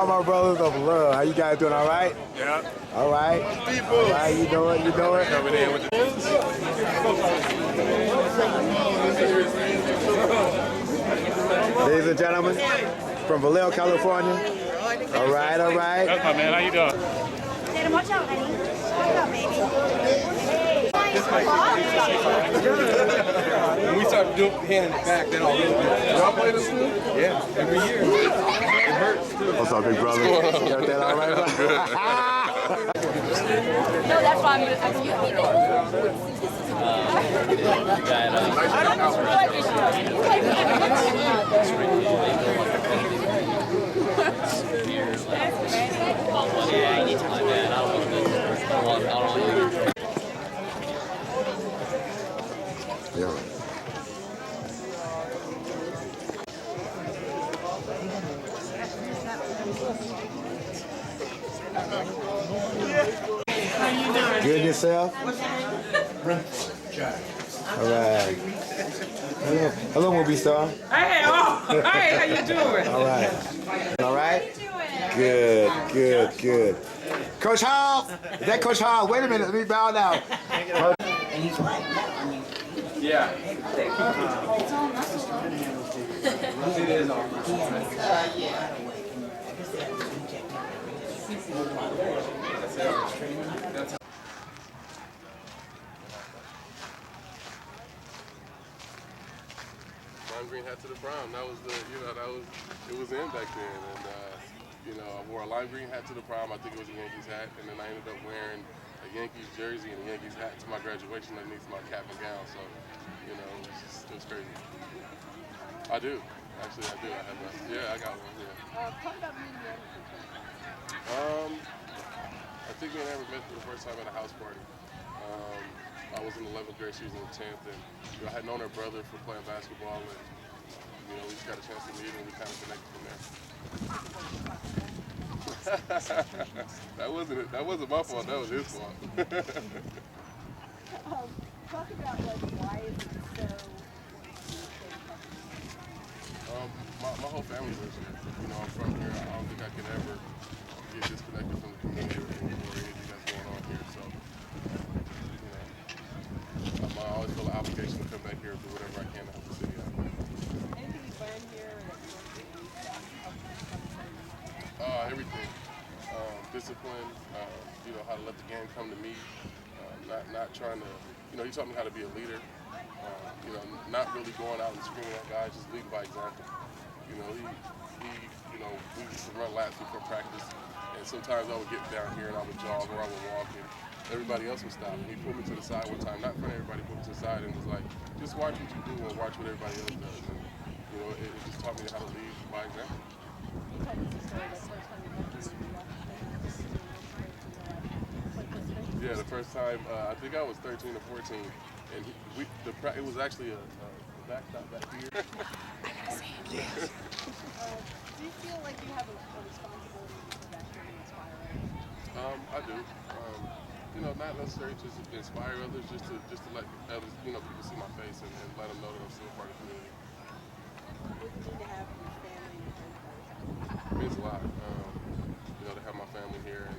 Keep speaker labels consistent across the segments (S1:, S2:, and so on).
S1: all my brothers of love. How you guys doing? All right?
S2: Yeah.
S1: All right. All right. You doing? You doing?
S2: Coming in with the
S1: Ladies and gentlemen, from Vallejo, California. All right. All right.
S2: That's my man. How you doing?
S3: Tatum, watch out, honey. Watch out, baby.
S4: When we start handing it back, then I'll really do it. Y'all play this too? Yeah, every year. It hurts too.
S1: What's up, big brother? Everything all right?
S3: No, that's why I'm
S1: Good yourself? All right. Hello, movie star.
S5: Hey, hey, how you doing?
S1: All right. All right? Good, good, good. Coach Hall! Is that Coach Hall? Wait a minute, let me bow down.
S4: Yeah. It is all
S2: Lime green hat to the prom. That was the, it was in back then. And, I wore a lime green hat to the prom. I think it was a Yankees hat. And then I ended up wearing a Yankees jersey and a Yankees hat to my graduation underneath my cap and gown. So, it was crazy. I do. Actually, I do. I have one. Yeah, I got one. Yeah.
S3: Talk about me and the
S2: I think me and Amber met for the first time at a house party. I was in the 11th grade, she was in the 10th, and I had known her brother for playing basketball, and we just got a chance to meet, and we kind of connected from there. That wasn't my fault. That was his fault.
S3: Talk about why is it so?
S2: My whole family lives here. I'm from here. I don't think I can ever get disconnected from the community or anything that's going on here. So, I always feel an obligation to come back here and do whatever I can to help the city out.
S3: Anything you learned here that you want to use?
S2: Everything. Discipline. How to let the game come to me. Not trying to. He taught me how to be a leader. Not really going out and screaming at guys, just leading by example. We used to run laps before practice, and sometimes I would get down here and I would jog or I would walk, and everybody else would stop. And he pulled me to the side one time, not in front of everybody, pulled me to the side and was like, just watch what you do and watch what everybody else does. And, it just taught me how to lead by example. Yeah, the first time, I think I was 13 or 14, and it was actually a backstop back here.
S3: I gotta say it. Yes. Do you feel like you have a responsibility to back here and inspire others?
S2: I do. Not necessarily just to inspire others, just to let others, people see my face and let them know that I'm still a part of the community.
S3: What does it mean to have your family and your friends?
S2: It means a lot. To have my family here, and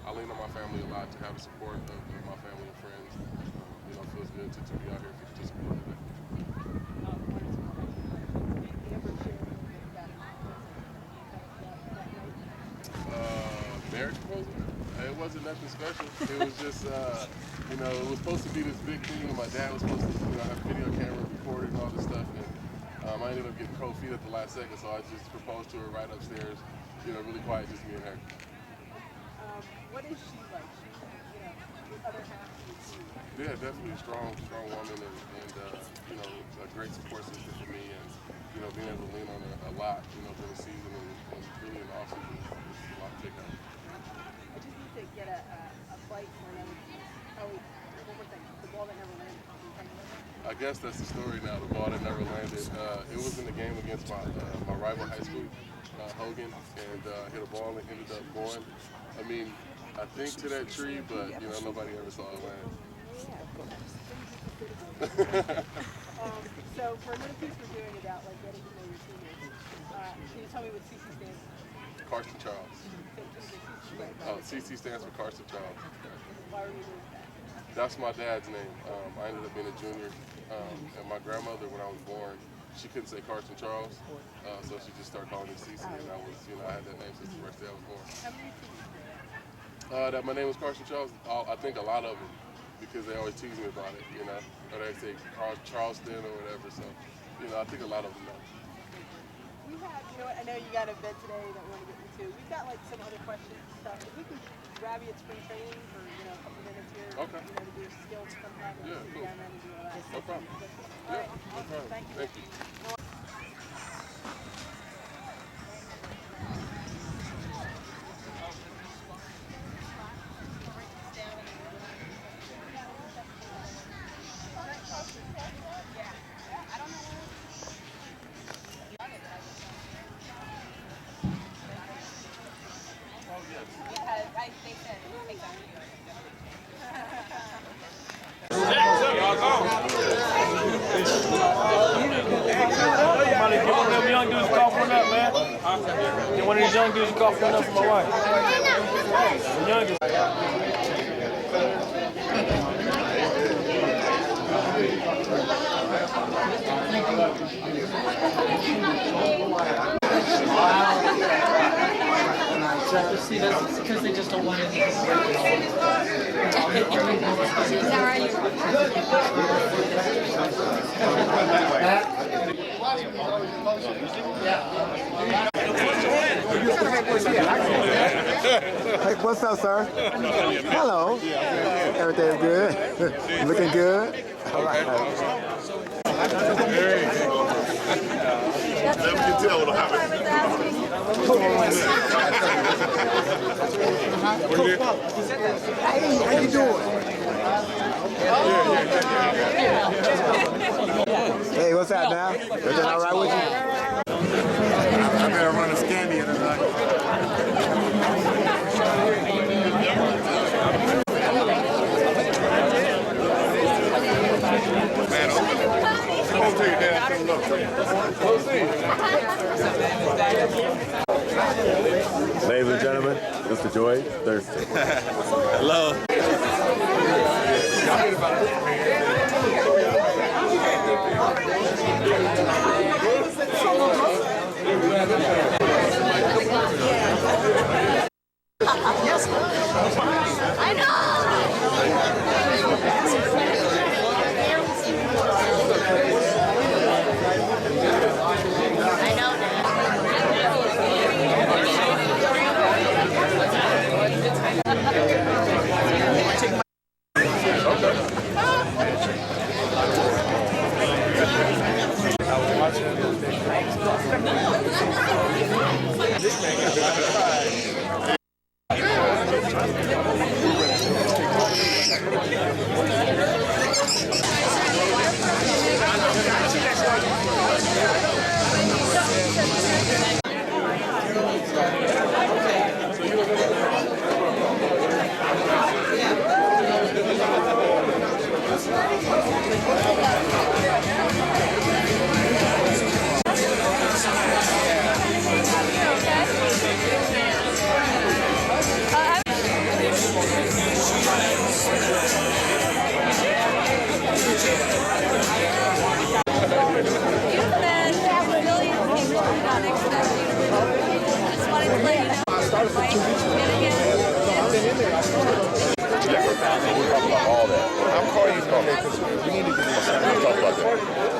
S2: I lean on my family a lot to have the support of my family and friends. It feels good to be out here to participate today. Marriage proposal? It wasn't nothing special. It was just, it was supposed to be this big thing, and my dad was supposed to, have a video camera recorded and all this stuff, and I ended up getting cold feet at the last second, so I just proposed to her right upstairs, really quiet, just me and her.
S3: What is she like? She's, your other half is you.
S2: Yeah, definitely a strong woman, and a great support system for me, and being able to lean on her a lot, during the season and really in the off season is a lot to take out.
S3: I just need to get a flight for another. Oh, one more thing. The ball that never landed.
S2: I guess that's the story now. The ball that never landed. It was in the game against my rival high school, Hogan, and hit a ball and ended up going. I think to that tree, but nobody ever saw it land.
S3: So for another piece we're doing about getting to know your teammates, can you tell me what CC stands for?
S2: Carson Charles. CC stands for Carson Charles.
S3: Why were you doing that?
S2: That's my dad's name. I ended up being a junior, and my grandmother, when I was born, she couldn't say Carson Charles, so she just started calling me CC, and I was, I had that name since the first day I was born.
S3: How many people?
S2: That my name was Carson Charles. I think a lot of them, because they always tease me about it, or they say Charleston or whatever. So, I think a lot of them know.
S3: We have, I know you got a event today that we want to get into. We've got like some other questions and stuff. If we can grab you at spring training for a couple minutes here,
S2: Okay.
S3: to do your skills sometime.
S2: Yeah, cool.
S3: Down there and do all that.
S2: No problem.
S3: All right,
S2: No
S3: awesome.
S2: problem.
S3: Thank you.
S2: Thank you.
S6: One of them young dudes cough one up, man. Get one of these young dudes cough one up for my wife. The youngest.
S7: See, that's because they just don't want it.
S1: Hey, what's up, sir? Hello. Everything's good? Looking good? All right.
S8: Never can tell what'll happen.
S1: Hey, how you doing? Hey, what's up now? Everything all right with you?
S8: I better run a Scandi tonight.
S9: Ladies and gentlemen, Mr. Joy Thurston.
S8: Hello.
S3: I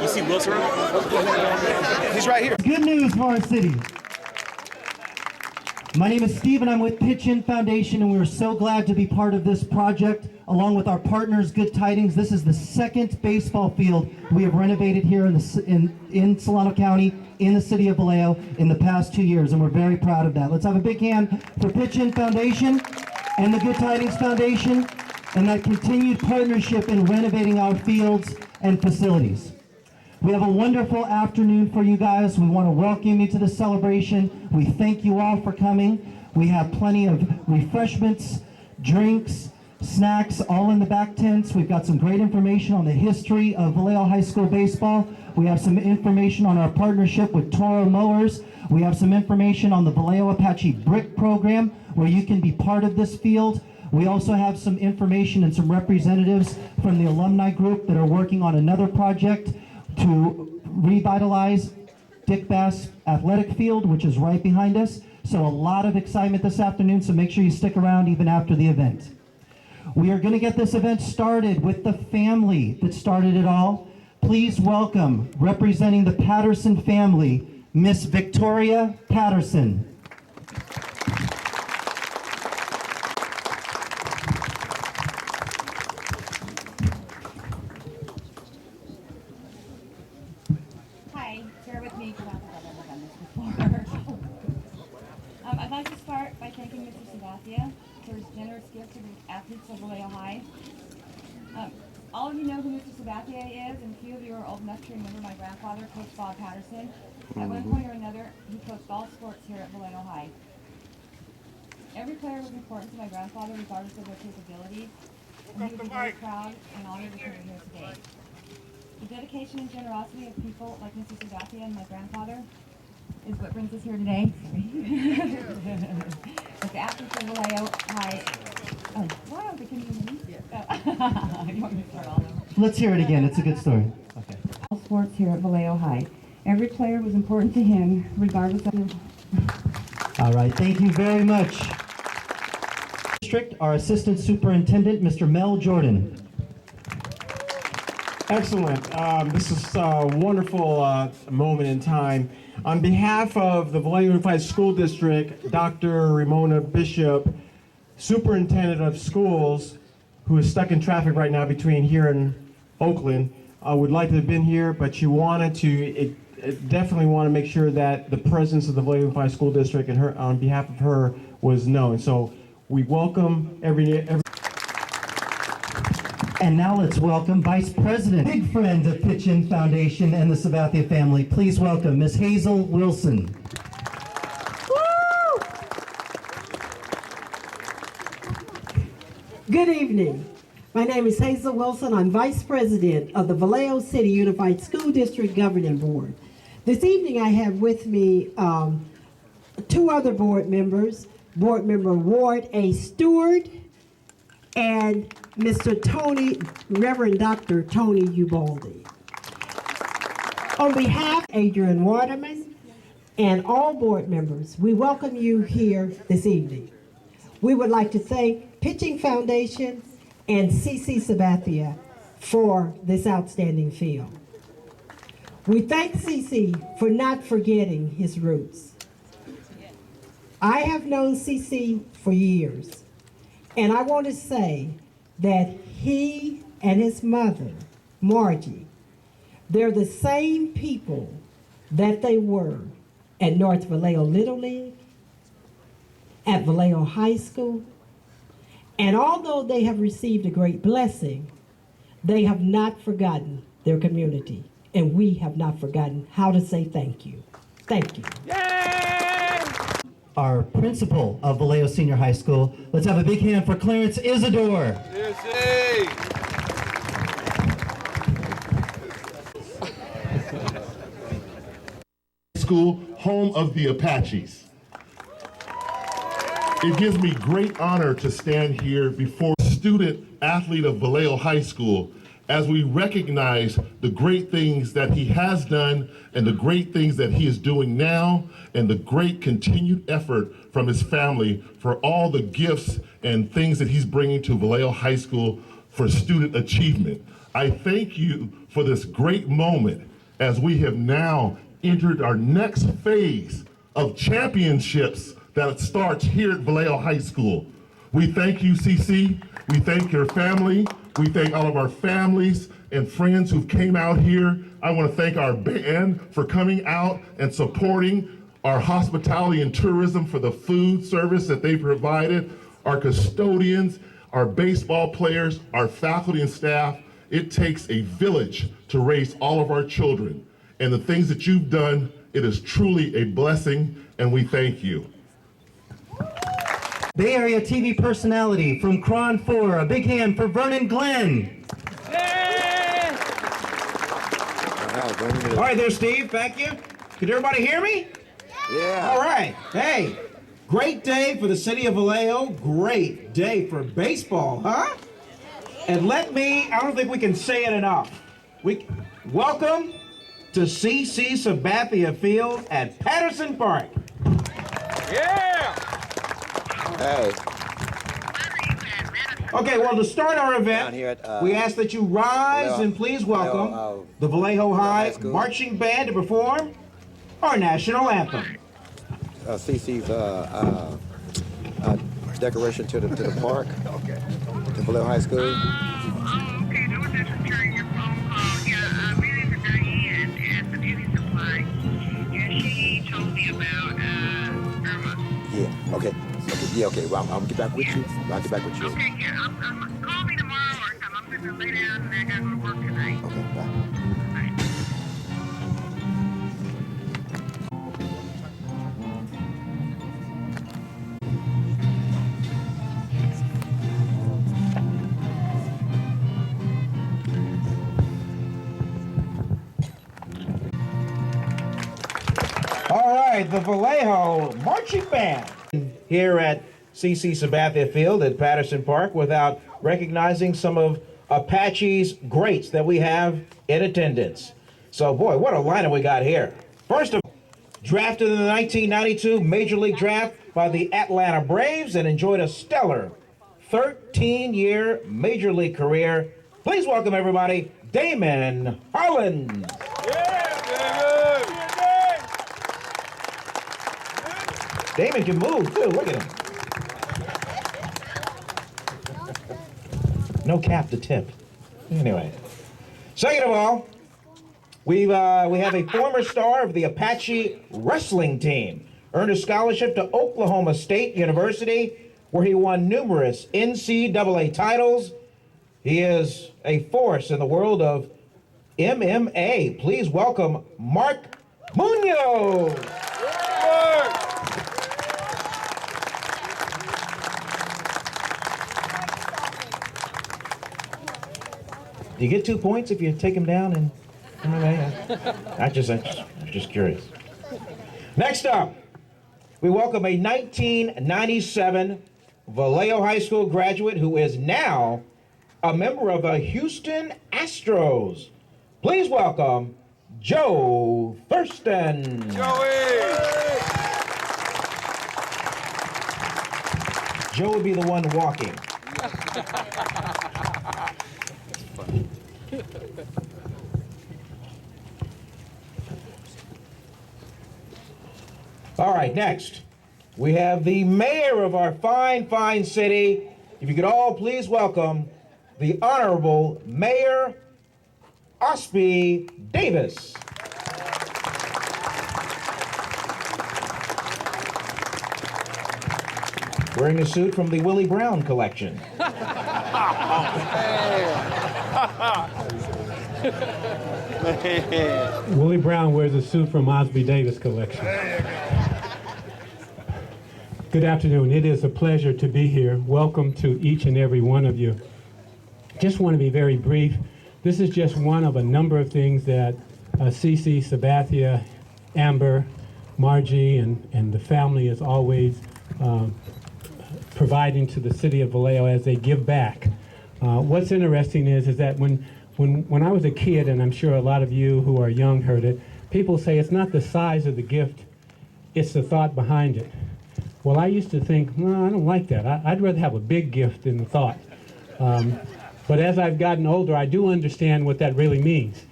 S8: You see Wilson?
S1: He's right here.
S10: Good news for our city. My name is Steve and I'm with Pitch In Foundation, and we're so glad to be part of this project along with our partners, Good Tidings. This is the second baseball field we have renovated here in Solano County, in the city of Vallejo, in the past 2 years, and we're very proud of that. Let's have a big hand for Pitch In Foundation and the Good Tidings Foundation and that continued partnership in renovating our fields and facilities. We have a wonderful afternoon for you guys. We want to welcome you to the celebration. We thank you all for coming. We have plenty of refreshments, drinks, snacks, all in the back tents. We've got some great information on the history of Vallejo High School baseball. We have some information on our partnership with Toro Mowers. We have some information on the Vallejo Apache Brick Program, where you can be part of this field. We also have some information and some representatives from the alumni group that are working on another project to revitalize Dick Bass Athletic Field, which is right behind us. So a lot of excitement this afternoon, so make sure you stick around even after the event. We are going to get this event started with the family that started it all. Please welcome, representing the Patterson family, Miss Victoria Patterson.
S11: Hi, bear with me because I've never done this before. I'd like to start by thanking Mr. Sabathia for his generous gift to the athletes of Vallejo High. All of you know who Mr. Sabathia is, and a few of you are old enough to remember my grandfather, Coach Bob Patterson. At one point or another, he coached all sports here at Vallejo High. Every player was important to my grandfather, regardless of their capabilities, and he was very proud and honored to be here today. The dedication and generosity of people like Mr. Sabathia and my grandfather is what brings us here today. But the athletes of Vallejo High. Oh, wow, they couldn't hear me? Oh. You want me to start all over?
S10: Let's hear it again. It's a good story. Okay.
S11: All sports here at Vallejo High. Every player was important to him, regardless of their...
S10: All right, thank you very much. District, our Assistant Superintendent, Mr. Mel Jordan.
S12: Excellent. This is a wonderful moment in time. On behalf of the Vallejo Unified School District, Dr. Ramona Bishop, Superintendent of Schools, who is stuck in traffic right now between here and Oakland, would like to have been here, but she wanted to, definitely want to make sure that the presence of the Vallejo Unified School District and her, on behalf of her, was known. So we welcome every
S10: And now let's welcome Vice President, big friend of Pitchin Foundation and the Sabathia family. Please welcome Ms. Hazel Wilson.
S13: Woo! Good evening. My name is Hazel Wilson. I'm Vice President of the Vallejo City Unified School District Governing Board. This evening I have with me two other board members, Board Member Ward A. Stewart and Mr. Tony, Reverend Dr. Tony Ubaldi. On behalf of Adrian Waterman and all board members, we welcome you here this evening. We would like to thank Pitching Foundation and C.C. Sabathia for this outstanding field. We thank C.C. for not forgetting his roots. I have known C.C. for years, and I want to say that he and his mother, Margie, they're the same people that they were at North Vallejo Little League, at Vallejo High School, and although they have received a great blessing, they have not forgotten their community, and we have not forgotten how to say thank you. Thank you.
S10: Our principal of Vallejo Senior High School. Let's have a big hand for Clarence Isidore.
S14: School, home of the Apaches. It gives me great honor to stand here before student athlete of Vallejo High School as we recognize the great things that he has done and the great things that he is doing now and the great continued effort from his family for all the gifts and things that he's bringing to Vallejo High School for student achievement. I thank you for this great moment as we have now entered our next phase of championships that starts here at Vallejo High School. We thank you, CC. We thank your family. We thank all of our families and friends who came out here. I want to thank our band for coming out and supporting our hospitality and tourism for the food service that they provided, our custodians, our baseball players, our faculty and staff. It takes a village to raise all of our children. And the things that you've done, it is truly a blessing, and we thank you.
S10: Bay Area TV personality from Cron 4, a big hand for Vernon Glenn.
S1: All
S12: right there, Steve. Thank you. Could everybody hear me?
S1: Yeah.
S12: All right. Hey, great day for the city of Vallejo. Great day for baseball, huh? And I don't think we can say it enough. Welcome to CC Sabathia Field at Patterson Park.
S6: Yeah!
S1: Hey.
S12: Okay, well, to start our event, we ask that you rise
S1: Vallejo,
S12: and please welcome
S1: Vallejo,
S12: the Vallejo High
S1: School.
S12: Marching Band to perform our national anthem.
S1: CC's decoration to the park, to Vallejo High School. Yeah, okay. Yeah, okay. Well, I'll get back with you. I'll get back with you.
S15: Okay, yeah. Call me tomorrow or something. I'm just gonna lay down and I gotta go to work tonight.
S1: Okay, bye.
S12: All right, the Vallejo Marching Band here at CC Sabathia Field at Patterson Park without recognizing some of Apache's greats that we have in attendance. So, boy, what a lineup we got here. First of all, drafted in the 1992 Major League Draft by the Atlanta Braves and enjoyed a stellar 13-year Major League career. Please welcome, everybody, Damon Harlan. Damon can move, too. Look at him. No cap to tip. Anyway. Second of all, we have a former star of the Apache wrestling team. Earned a scholarship to Oklahoma State University, where he won numerous NCAA titles. He is a force in the world of MMA. Please welcome Mark Munoz. Do you get 2 points if you take him down in MMA? I'm just curious. Next up, we welcome a 1997 Vallejo High School graduate who is now a member of the Houston Astros. Please welcome Joe Thurston. Joe would be the one walking. All right, next, we have the mayor of our fine, fine city. If you could all please welcome the Honorable Mayor Osby Davis. Wearing a suit from the Willie Brown collection.
S16: Willie Brown wears a suit from Osby Davis collection. Good afternoon. It is a pleasure to be here. Welcome to each and every one of you. Just want to be very brief. This is just one of a number of things that CC, Sabathia, Amber, Margie, and the family is always providing to the city of Vallejo as they give back. What's interesting is that when I was a kid, and I'm sure a lot of you who are young heard it, people say it's not the size of the gift, it's the thought behind it. Well, I used to think, no, I don't like that. I'd rather have a big gift than the thought. But as I've gotten older, I do understand what that really means.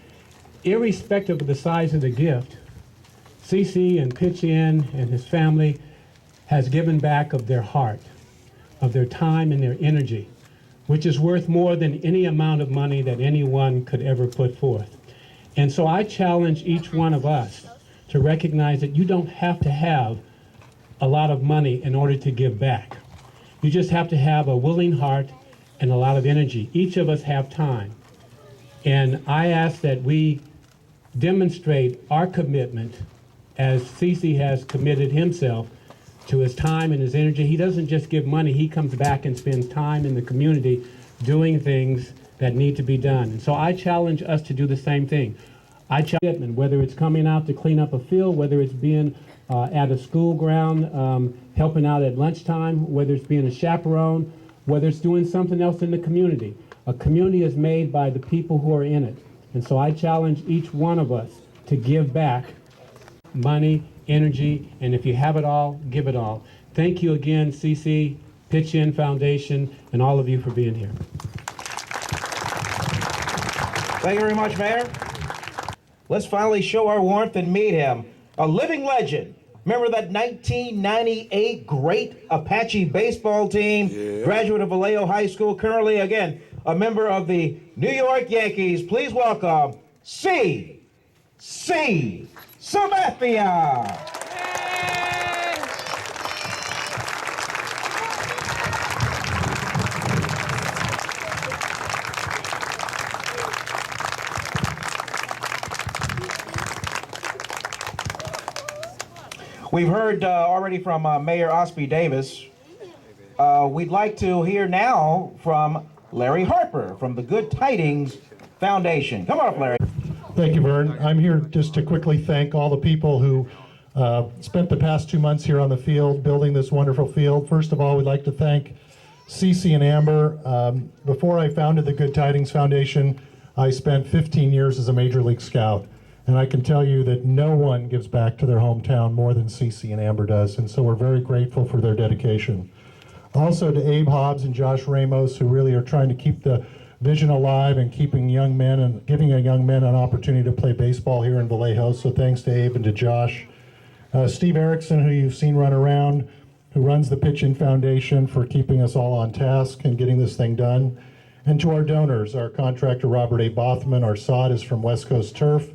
S16: Irrespective of the size of the gift, CC and Pitch In and his family has given back of their heart, of their time and their energy, which is worth more than any amount of money that anyone could ever put forth. And so I challenge each one of us to recognize that you don't have to have a lot of money in order to give back. You just have to have a willing heart and a lot of energy. Each of us have time. And I ask that we demonstrate our commitment as CC has committed himself to his time and his energy. He doesn't just give money, he comes back and spends time in the community doing things that need to be done. And so I challenge us to do the same thing. I challenge, whether it's coming out to clean up a field, whether it's being at a school ground, helping out at lunchtime, whether it's being a chaperone, whether it's doing something else in the community. A community is made by the people who are in it. And so I challenge each one of us to give back money, energy, and if you have it all, give it all. Thank you again, CC, Pitch In Foundation, and all of you for being here.
S17: Thank you very much, Mayor. Let's finally show our warmth and meet him. A living legend. Remember that 1998 great Apache baseball team? Yeah. Graduate of Vallejo High School, currently, again, a member of the New York Yankees. Please welcome C.C. Sabathia. We've heard already from Mayor Osby Davis. We'd like to hear now from Larry Harper from the Good Tidings Foundation. Come on up, Larry.
S18: Thank you, Vern. I'm here just to quickly thank all the people who spent the past 2 months here on the field building this wonderful field. First of all, we'd like to thank Cece and Amber. Before I founded the Good Tidings Foundation, I spent 15 years as a Major League Scout. And I can tell you that no one gives back to their hometown more than Cece and Amber does. And so we're very grateful for their dedication. Also to Abe Hobbs and Josh Ramos, who really are trying to keep the vision alive and keeping young men and giving young men an opportunity to play baseball here in Vallejo. So thanks to Abe and to Josh. Steve Erickson, who you've seen run around, who runs the Pitch In Foundation, for keeping us all on task and getting this thing done. And to our donors, our contractor Robert A. Bothman, our sod is from West Coast Turf,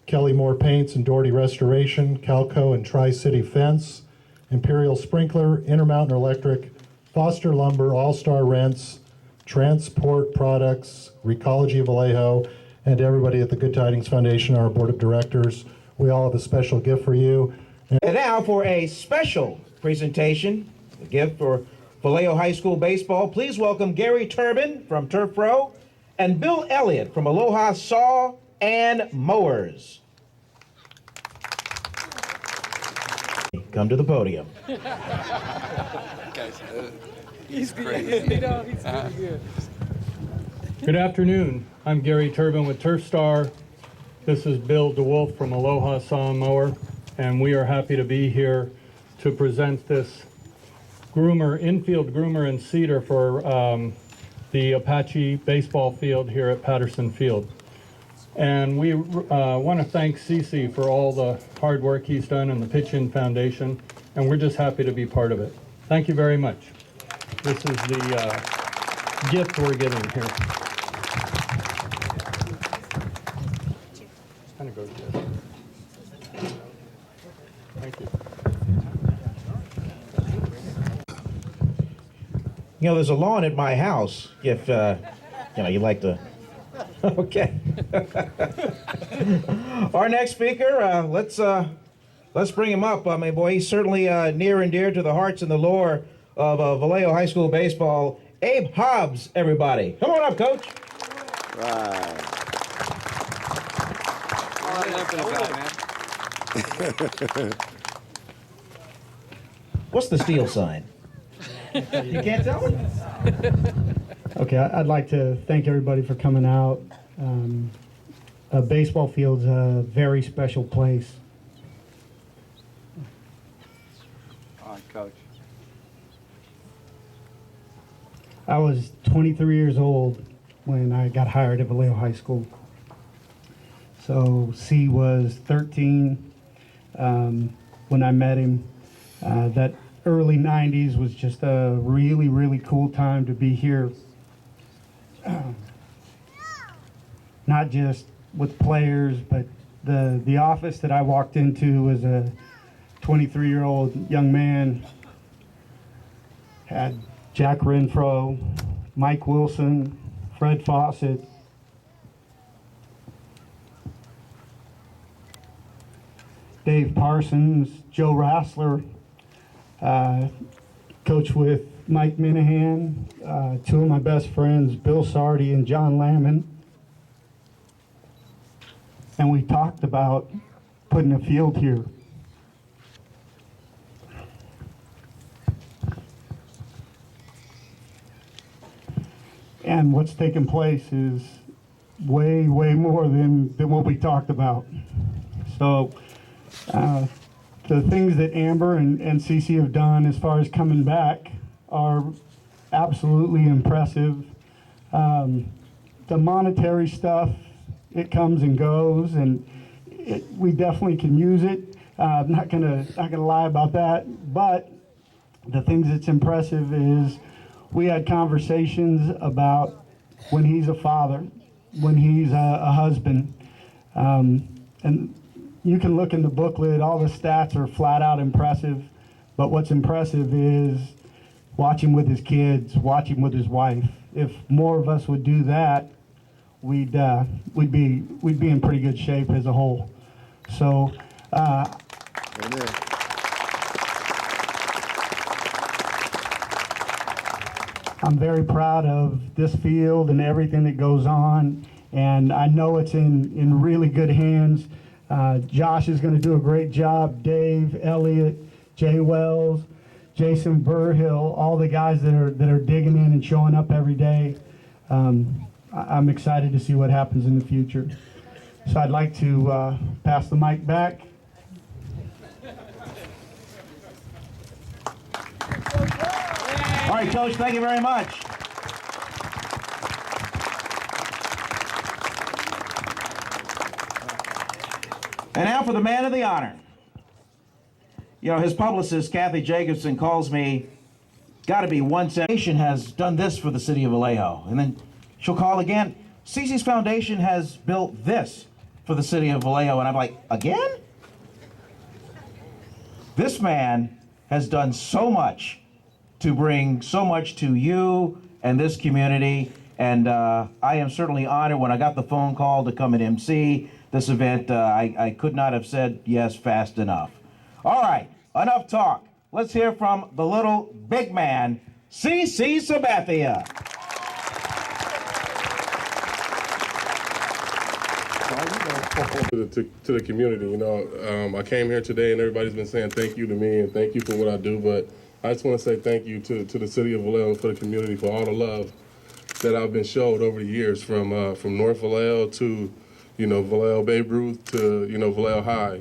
S18: Kelly Moore Paints and Doherty Restoration, Calco and Tri-City Fence, Imperial Sprinkler, Intermountain Electric, Foster Lumber, All-Star Rents, Transport Products, Recology of Vallejo, and everybody at the Good Tidings Foundation, our board of directors. We all have a special gift for you.
S17: And now for a special presentation, a gift for Vallejo High School baseball. Please welcome Gary Turbin from Turf Pro and Bill Elliott from Aloha Saw and Mowers. Come to the podium.
S5: He's crazy. You know, he's really good.
S16: Good afternoon. I'm Gary Turbin with Turf Star. This is Bill DeWolf from Aloha Saw and Mower, and we are happy to be here to present this infield groomer and seeder for the Apache baseball field here at Patterson Field. And we want to thank CC for all the hard work he's done in the Pitch In Foundation, and we're just happy to be part of it. Thank you very much. This is the gift we're getting here. Kind of goes there. Thank you.
S17: You know, there's a lawn at my house if, you like to. Okay. Our next speaker, let's bring him up. I mean, boy, he's certainly near and dear to the hearts and the lore of Vallejo High School baseball. Abe Hobbs, everybody. Come on up, Coach.
S1: Right.
S17: What's the steel sign? You can't tell me?
S10: Okay, I'd like to thank everybody for coming out. A baseball field's a very special place.
S1: All right, Coach.
S10: I was 23 years old when I got hired at Vallejo High School. So C was 13 when I met him. That early 90s was just a really, really cool time to be here. Not just with players, but the office that I walked into as a 23-year-old young man had Jack Renfro, Mike Wilson, Fred Fawcett, Dave Parsons, Joe Rassler, coached with Mike Minahan, two of my best friends, Bill Sardi and John Lamon.
S18: and we talked about putting a field here. And what's taken place is way more than what we talked about. So the things that Amber and Cece have done as far as coming back are absolutely impressive. The monetary stuff, it comes and goes, and we definitely can use it. I'm not gonna lie about that, but the things that's impressive is we had conversations about when he's a father, when he's a husband, and you can look in the booklet, all the stats are flat out impressive, but what's impressive is watching with his kids, watching with his wife. If more of us would do that, we'd be in pretty good shape as a whole. So,
S1: Amen.
S18: I'm very proud of this field and everything that goes on, and I know it's in really good hands. Josh is going to do a great job. Dave, Elliott, Jay Wells, Jason Burhill, all the guys that are digging in and showing up every day. I'm excited to see what happens in the future. So I'd like to pass the mic back.
S17: All right, Coach, thank you very much. And now for the man of the honor. You know, his publicist, Kathy Jacobson, calls me, got to be one foundation has done this for the city of Vallejo. And then she'll call again, Cece's Foundation has built this for the city of Vallejo. And I'm like, again? This man has done so much to bring so much to you and this community. And I am certainly honored. When I got the phone call to come and MC this event, I could not have said yes fast enough. All right, enough talk. Let's hear from the little big man, CC Sabathia.
S2: To the community, you know, I came here today and everybody's been saying thank you to me and thank you for what I do, but I just want to say thank you to the city of Vallejo and for the community for all the love that I've been showed over the years, from North Vallejo to, you know, Vallejo Babe Ruth to, you know, Vallejo High.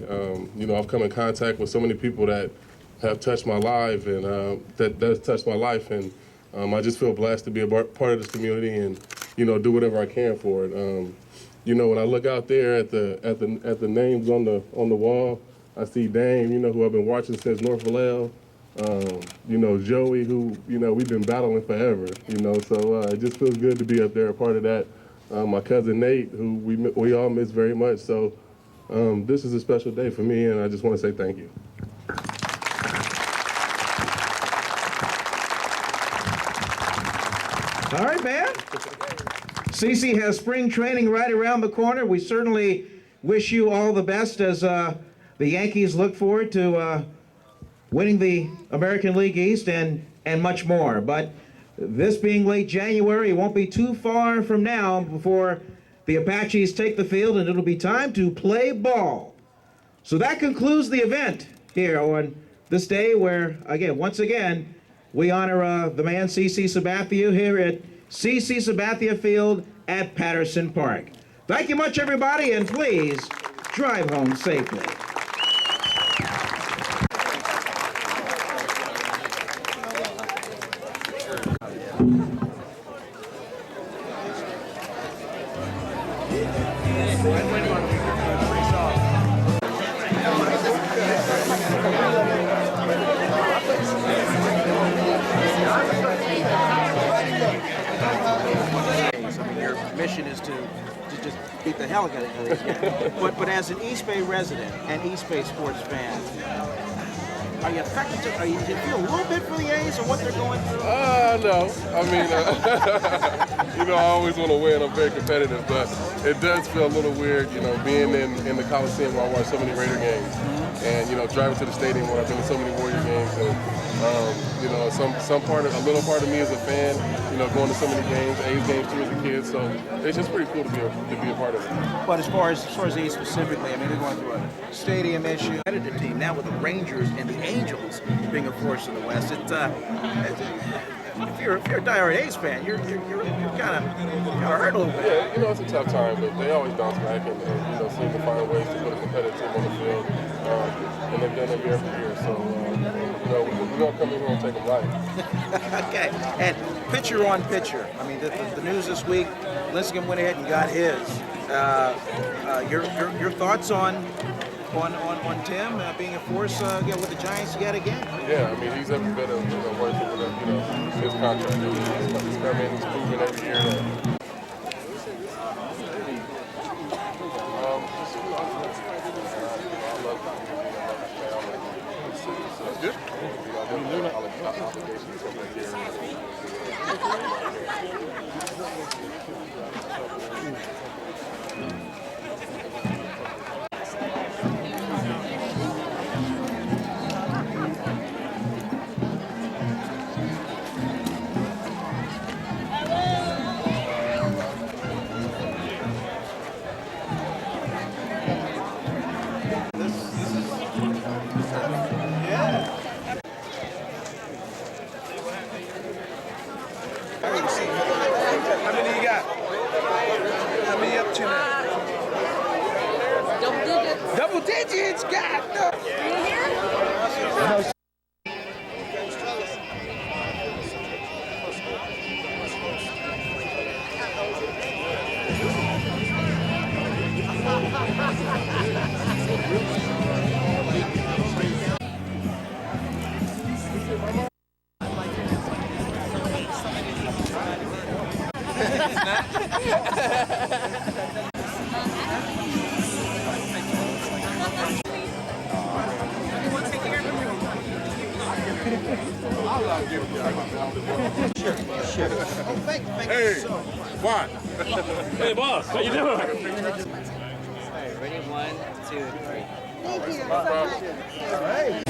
S2: You know, I've come in contact with so many people that have touched my life and that has touched my life, and I just feel blessed to be a part of this community and, you know, do whatever I can for it. You know, when I look out there at the names on the wall, I see Dame, you know, who I've been watching since North Vallejo. You know, Joey, who, you know, we've been battling forever, you know, so it just feels good to be up there, a part of that. My cousin Nate, who we all miss very much, so this is a special day for me, and I just want to say thank you.
S17: All right, man. Cece has spring training right around the corner. We certainly wish you all the best as the Yankees look forward to winning the American League East and much more. But this being late January, it won't be too far from now before the Apaches take the field, and it'll be time to play ball. So that concludes the event here on this day where, again, once again, we honor the man CC Sabathia here at CC Sabathia Field at Patterson Park. Thank you much, everybody, and please drive home safely.
S19: Your mission is to just beat the hell out of these guys. But as an East Bay resident and East Bay sports fan, are you affected? Do you feel a little bit for the A's or what they're going through?
S2: No. I mean, you know, I always want to win. I'm very competitive, but it does feel a little weird, you know, being in the Coliseum where I watch so many Raider games, and you know, driving to the stadium where I've been to so many Warrior games, and you know, a little part of me is a fan, you know, going to so many games, A's games too as a kid. So it's just pretty cool to be a part of it.
S19: But as far as the A's specifically, I mean, they're going through a stadium issue. Competitive team now with the Rangers and the Angels being a force in the West. If you're a diehard A's fan, you're kind of hurt a little bit.
S2: Yeah, you know, it's a tough time, but they always bounce back and you know, seem to find ways to put a competitive team on the field, and they've done it year after year. So you know, we don't come in here and take them light.
S19: Okay, and pitcher on pitcher. I mean, the news this week, Lincecum went ahead and got his. Your thoughts on Tim being a force with the Giants yet again?
S2: Yeah, I mean, he's every bit of worth it, his contract. He's come in, he's proven every year that.
S19: How many you got? How many up to now?
S3: Double digits.
S19: Double digits? God, no.
S8: Hey, Juan.
S6: Hey, boss, how you doing?
S20: Hey, ready? 1, 2, 3.
S3: Thank you so much.
S1: All right.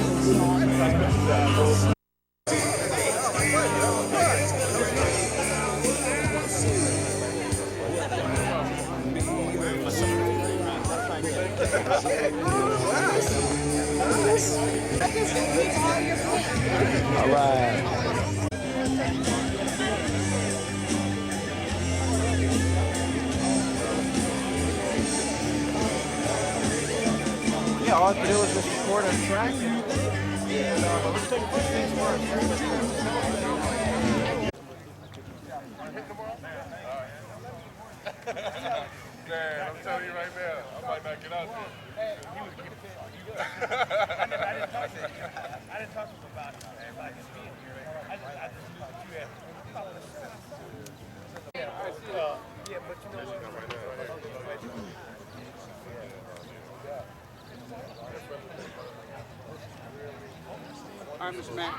S19: Yeah, all I have to do is just record a track and let's take first things first.
S2: Man, I'm telling you right now, I might not get out there.
S6: I didn't talk to him about it, man, but I just being here. I just thought you had. Yeah, but you know what?
S19: All right, Mr. Matt.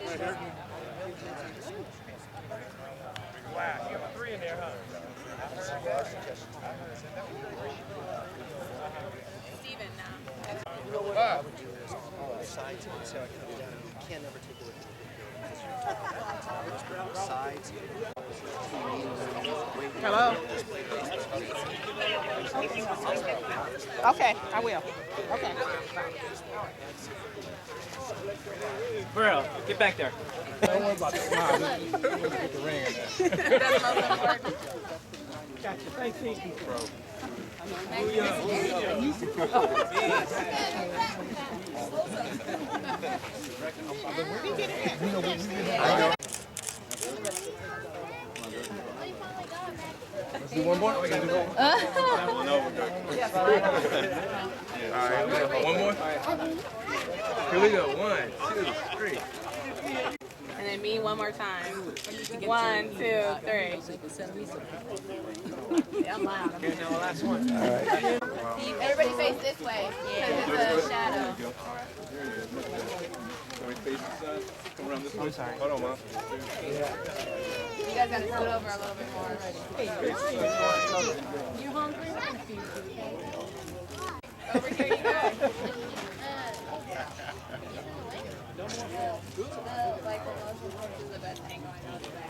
S19: Right here.
S6: Wow, you have 3 in there, huh?
S3: Steven now.
S19: You know what I would do is on the sides of it, so I can come down. You can't ever take away from the sides.
S3: Hello. Okay, I will. Okay.
S20: Bro, get back there.
S19: Don't worry about that. Get the ring in there.
S3: That's most important.
S19: Gotcha. Thank you, bro.
S4: Let's do one more. We can do one more. No, we're good. All right, one more. Here we go. 1, 2, 3.
S3: And then me one more time. 1, 2, 3. Yeah, I'm loud.
S19: Okay, now the last one.
S1: All right.
S3: Everybody face this way. Yeah. It's a shadow.
S4: Can we face this side? Come around.
S20: I'm sorry.
S4: Hold on, Mom.
S11: You guys gotta scoot over a little bit more already. You hungry? We're gonna feed you, okay? Over here you go. Like the best thing going on today.